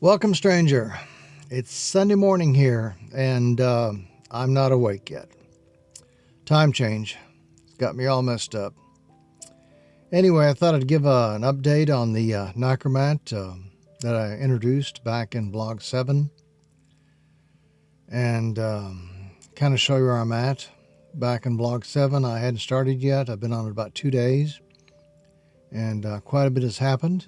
Welcome, stranger. It's Sunday morning here, and I'm not awake yet. Time change. It's got me all messed up. Anyway, I thought I'd give an update on the Nikkormat that I introduced back in Vlog 7 and kind of show you where I'm at. Back in Vlog 7, I hadn't started yet. I've been on it about 2 days, and quite a bit has happened.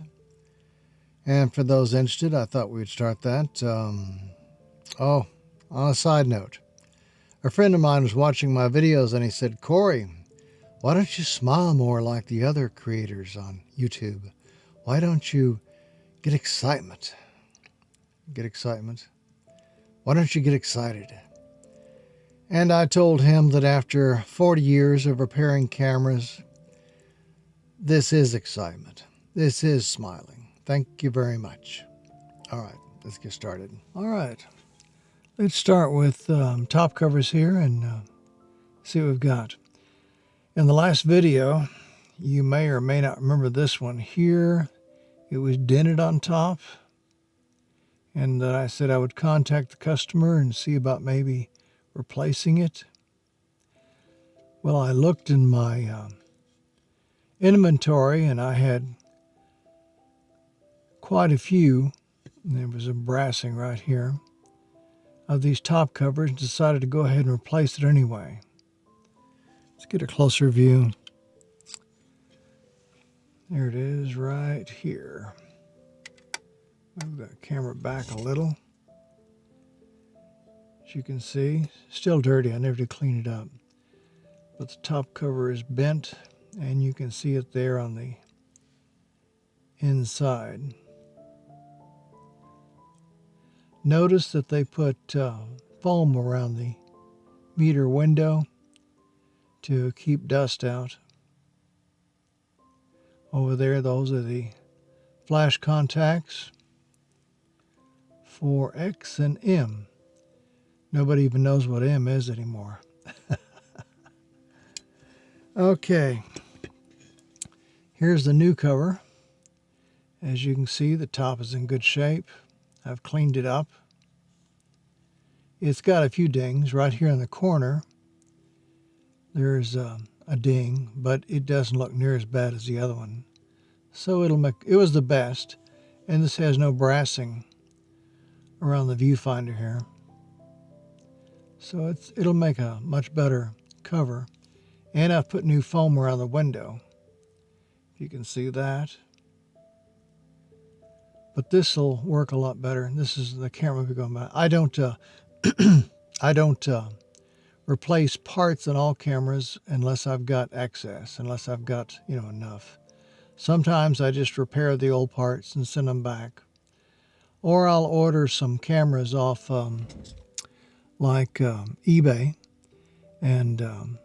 And for those interested, I thought we'd start that. On a side note, a friend of mine was watching my videos and he said, "Corey, why don't you smile more like the other creators on YouTube? Why don't you get excitement? Get excitement? Why don't you get excited?" And I told him that after 40 years of repairing cameras, this is excitement. This is smiling. Thank you very much. All right, let's get started. All right, let's start with top covers here and see what we've got. In the last video, you may or may not remember this one here. It was dented on top, and I said I would contact the customer and see about maybe replacing it. Well, I looked in my inventory and I had quite a few. There was a brassing right here of these top covers. Decided to go ahead and replace it anyway. Let's get a closer view. There it is right here. Move that camera back a little. As you can see, still dirty. I never did clean it up. But the top cover is bent, and you can see it there on the inside. Notice that they put foam around the meter window to keep dust out. Over there, those are the flash contacts for X and M. Nobody even knows what M is anymore. Okay, here's the new cover. As you can see, the top is in good shape. I've cleaned it up. It's got a few dings right here in the corner. There's a ding, but it doesn't look near as bad as the other one. So it was the best. And this has no brassing around the viewfinder here. So it'll make a much better cover. And I've put new foam around the window. You can see that. But this will work a lot better. This is the camera we're going by. I don't replace parts on all cameras unless I've got excess, unless I've got enough. Sometimes I just repair the old parts and send them back, or I'll order some cameras off eBay and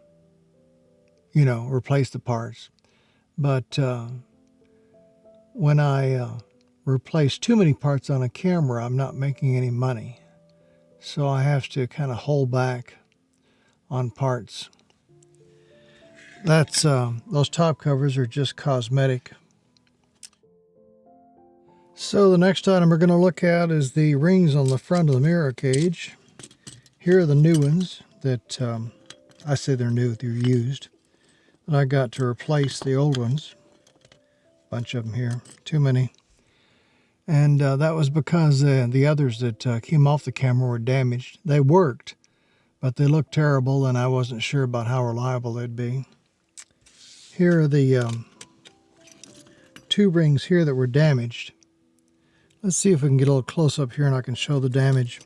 replace the parts. But when I replace too many parts on a camera, I'm not making any money. So I have to kind of hold back on parts. That's those top covers are just cosmetic. So the next item we're going to look at is the rings on the front of the mirror cage. Here are the new ones that I say they're new, they're used. And I got to replace the old ones. Bunch of them here, too many. And that was because the others that came off the camera were damaged. They worked, but they looked terrible, and I wasn't sure about how reliable they'd be. Here are the two rings here that were damaged. Let's see if we can get a little close up here and I can show the damage.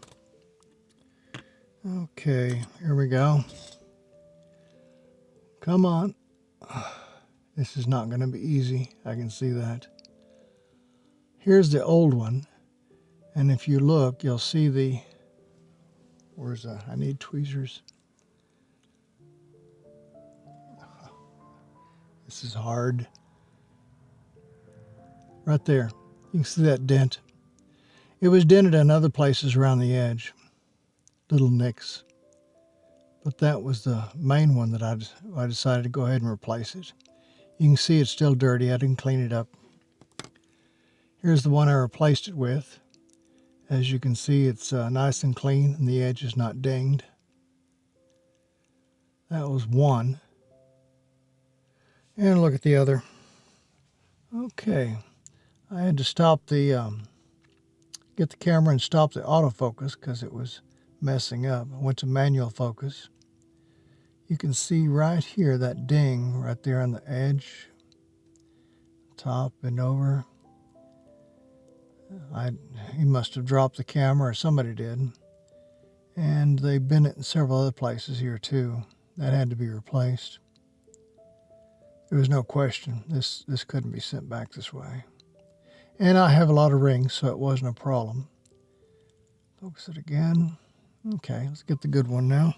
Okay, here we go. Come on. This is not going to be easy. I can see that. Here's the old one, and if you look, you'll see where's that? I need tweezers. This is hard. Right there, you can see that dent. It was dented in other places around the edge, little nicks. But that was the main one that I decided to go ahead and replace it. You can see it's still dirty. I didn't clean it up. Here's the one I replaced it with. As you can see, it's nice and clean and the edge is not dinged. That was one. And look at the other. Okay, I had to stop the, get the camera and stop the autofocus because it was messing up. I went to manual focus. You can see right here that ding right there on the edge, top and over. He must have dropped the camera, or somebody did. And they bent it in several other places here too. That had to be replaced. There was no question. This couldn't be sent back this way. And I have a lot of rings, so it wasn't a problem. Focus it again. Okay, let's get the good one now.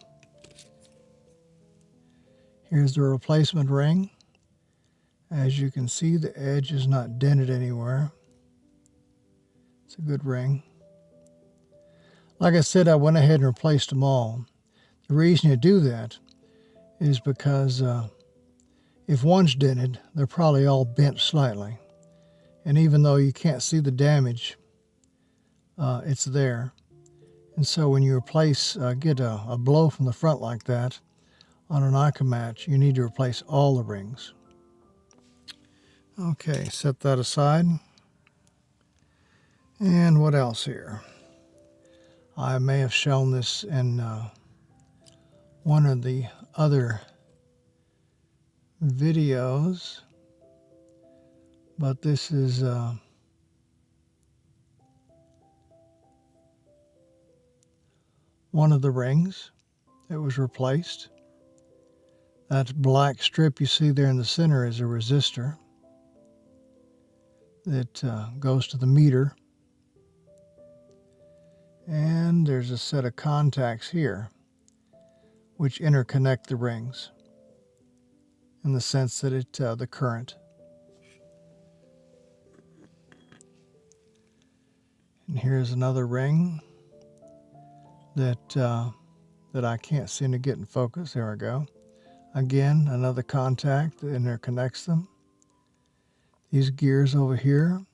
Here's the replacement ring. As you can see, the edge is not dented anywhere. It's a good ring. Like I said, I went ahead and replaced them all. The reason you do that is because if one's dented, they're probably all bent slightly. And even though you can't see the damage, it's there. And so when you replace, get a blow from the front like that on an Nikkormat, you need to replace all the rings. Okay, set that aside. And what else here? I may have shown this in one of the other videos, but this is one of the rings that was replaced. That black strip you see there in the center is a resistor that goes to the meter. And there's a set of contacts here which interconnect the rings in the sense that it the current. And here's another ring that I can't seem to get in focus. There we go. Again, another contact that interconnects them. These gears over here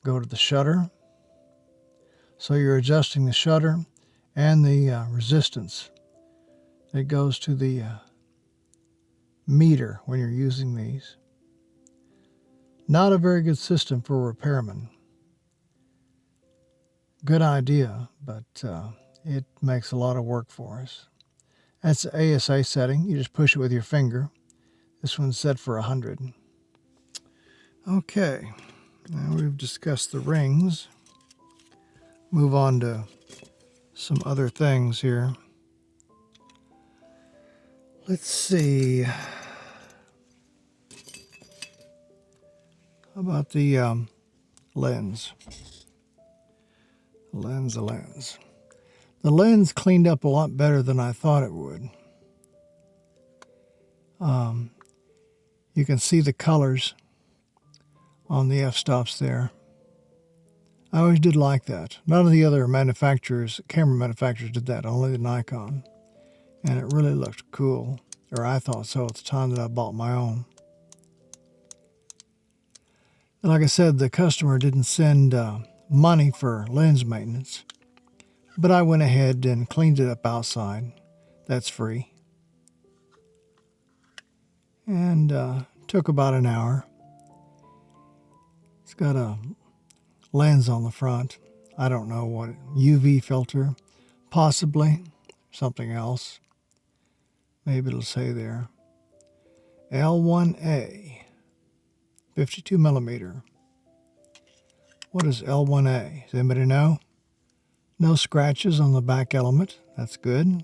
go to the shutter. So you're adjusting the shutter and the resistance. It goes to the meter when you're using these. Not a very good system for a repairman. Good idea, but it makes a lot of work for us. That's the ASA setting. You just push it with your finger. This one's set for 100. Okay, now we've discussed the rings. Move on to some other things here. Let's see. How about the lens? The lens cleaned up a lot better than I thought it would. You can see the colors on the f-stops there. I always did like that. None of the other manufacturers, camera manufacturers, did that, only the Nikon. And it really looked cool, or I thought so at the time that I bought my own. And like I said, the customer didn't send money for lens maintenance, but I went ahead and cleaned it up outside. That's free. And took about an hour. It's got a lens on the front. I don't know what, UV filter, possibly something else. Maybe it'll say there. L1A, 52 millimeter. What is L1A? Does anybody know? No scratches on the back element. That's good.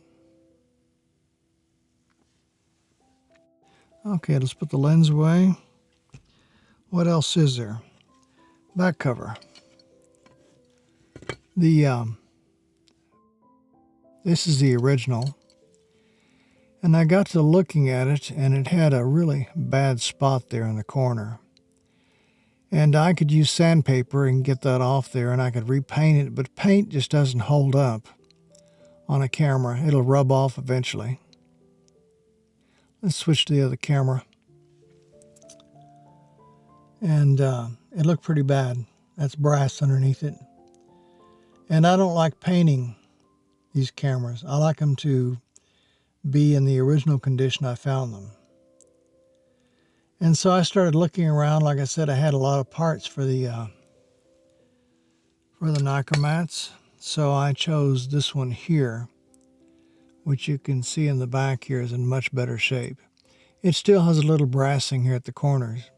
Okay, let's put the lens away. What else is there? Back cover. This is the original. And I got to looking at it, and it had a really bad spot there in the corner. And I could use sandpaper and get that off there, and I could repaint it, but paint just doesn't hold up on a camera. It'll rub off eventually. Let's switch to the other camera. And it looked pretty bad. That's brass underneath it. And I don't like painting these cameras. I like them to be in the original condition I found them. And so I started looking around. Like I said, I had a lot of parts for the Nikkormats. So I chose this one here, which you can see in the back here is in much better shape. It still has a little brassing here at the corners,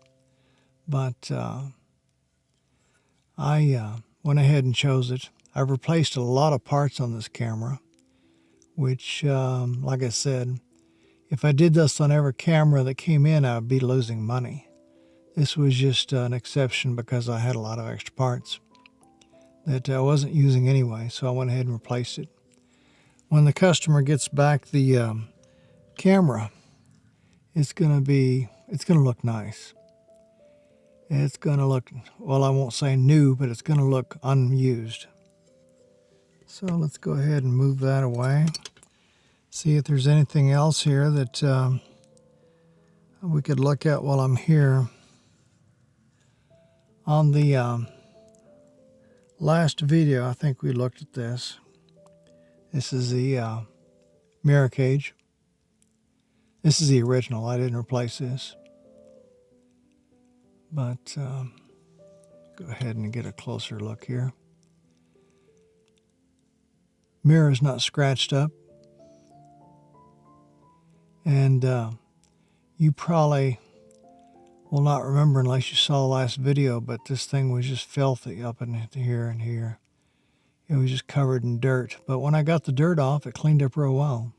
but I went ahead and chose it. I've replaced a lot of parts on this camera, which, like I said, if I did this on every camera that came in, I would be losing money. This was just an exception because I had a lot of extra parts that I wasn't using anyway, so I went ahead and replaced it. When the customer gets back the camera, it's going to look nice. It's going to look, well, I won't say new, but it's going to look unused. So let's go ahead and move that away. See if there's anything else here that we could look at while I'm here. On the last video, I think we looked at this. This is the mirror cage. This is the original. I didn't replace this. But go ahead and get a closer look here. Mirror is not scratched up. And you probably will not remember unless you saw the last video, but this thing was just filthy up in here and here. It was just covered in dirt. But when I got the dirt off, it cleaned up real well.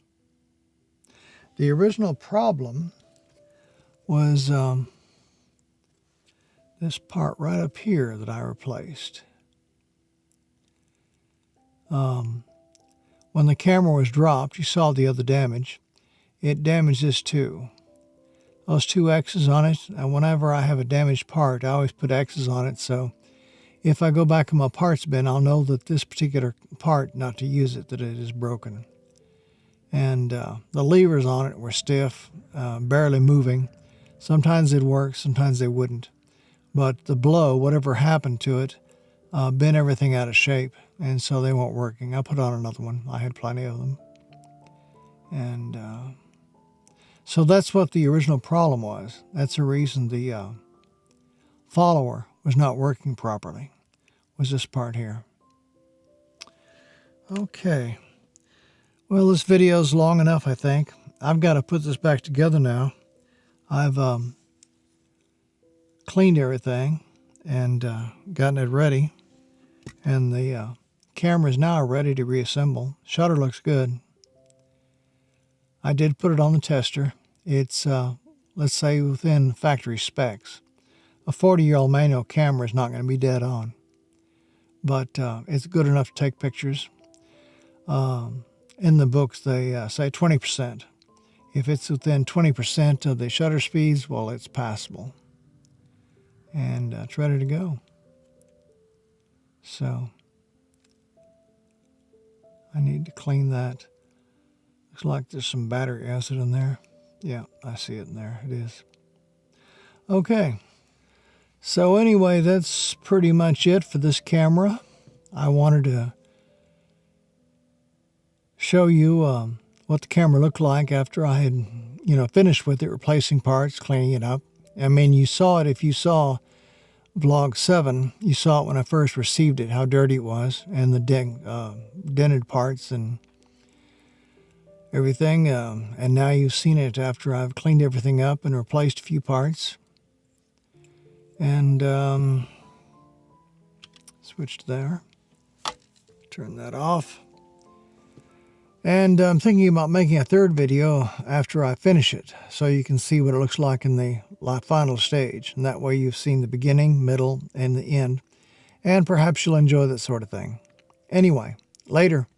The original problem was this part right up here that I replaced. When the camera was dropped, you saw the other damage. It damaged this too. Those two X's on it, and whenever I have a damaged part, I always put X's on it, so if I go back in my parts bin, I'll know that this particular part, not to use it, that it is broken. And the levers on it were stiff, barely moving. Sometimes they'd work, sometimes they wouldn't. But the blow, whatever happened to it, bent everything out of shape, and so they weren't working. I put on another one. I had plenty of them. And so that's what the original problem was. That's the reason the follower was not working properly, was this part here. Okay. Well, this video is long enough, I think. I've got to put this back together now. I've cleaned everything and gotten it ready. And the camera is now ready to reassemble. Shutter looks good. I did put it on the tester. It's, let's say, within factory specs. A 40-year-old manual camera is not going to be dead on. But it's good enough to take pictures. In the books, they say 20%. If it's within 20% of the shutter speeds, well, it's passable. And it's ready to go. So I need to clean that. Looks like there's some battery acid in there. Yeah, I see it in there. It is. Okay. So anyway, that's pretty much it for this camera. I wanted to show you what the camera looked like after I had, finished with it, replacing parts, cleaning it up. I mean, you saw it if you saw Vlog 7. You saw it when I first received it, how dirty it was, and the dented parts and everything. And now you've seen it after I've cleaned everything up and replaced a few parts. And switch to there. Turn that off. And I'm thinking about making a third video after I finish it, so you can see what it looks like in the final stage. And that way you've seen the beginning, middle, and the end. And perhaps you'll enjoy that sort of thing. Anyway, later.